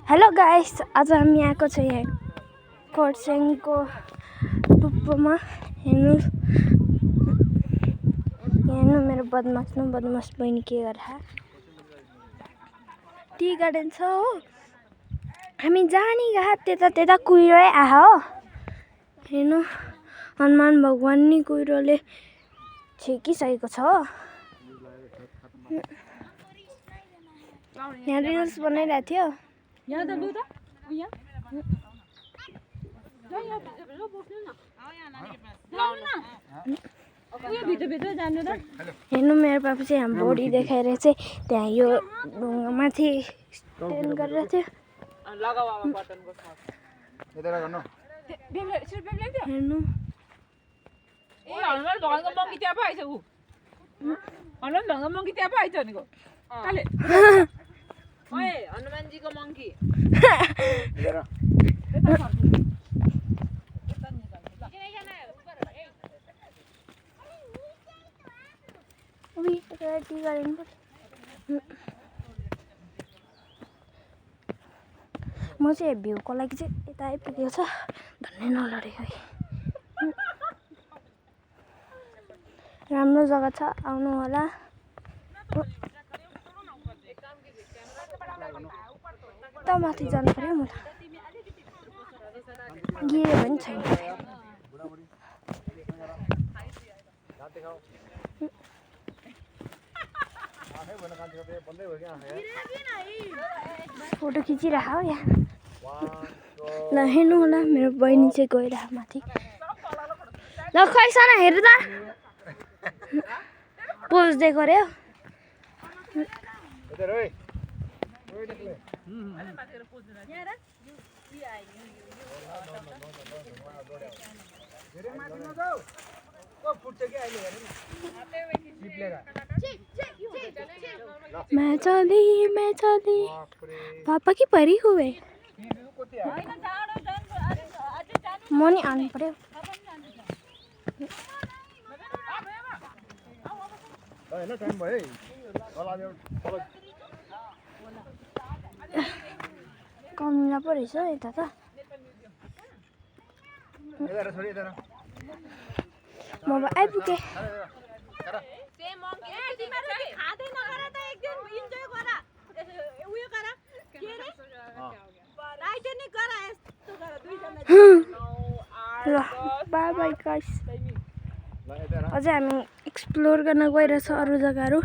Hello guys, आज हामी आएको छ यहाँ खरसाङको टुप्पोमा। हेर्नु मेरो बदमास बहिनी के गरेर टी गार्डन छ हो। हामी जानी गए त्यता कुहिरोै आह हो। हेर्नु हनुमान भगवान नि कुहिरोले छेकिसकेको छ हो। यहाँ रिल्स बनाइरहेको थियो। यहाँ त लु त यहाँ हेर्नु मेरो पापा चाहिँ हाम्रो बडी देखाएर चाहिँ त्यहाँ यो ढुङ्गामाथि स्ट्यान्ड गरेर थियो। हेर्नु हनुमान भगवानको मङ्की त्यहाँ पो आइछ। ऊ हनुमान भगवानको मङ्की त्यहाँ पो आइछ भनेको काले। ओए हनुमानजीको मङ्की टी गार्डन म चाहिँ भ्यूको लागि चाहिँ यता आइपुगेको छ। धन्नै नलडेको है। राम्रो जग्गा छ, आउनु होला। त माथि जानु पर्यो। म त गिरे पनि छैन। फोटो खिचिरह हो यहाँ। ल हेर्नु होला, मेरो बहिनी चाहिँ गइरह माथि। ल खैसन हेर त पोज दिएको रे। मैं चली पापा की परी हुए। म नि आउनु पर्यो। कमिला पो रहेछ यता त। म आइपुगेँ। ल बाई बाई गाइस। अझै हामी एक्सप्लोर गर्न गइरहेछ अरू जग्गाहरू।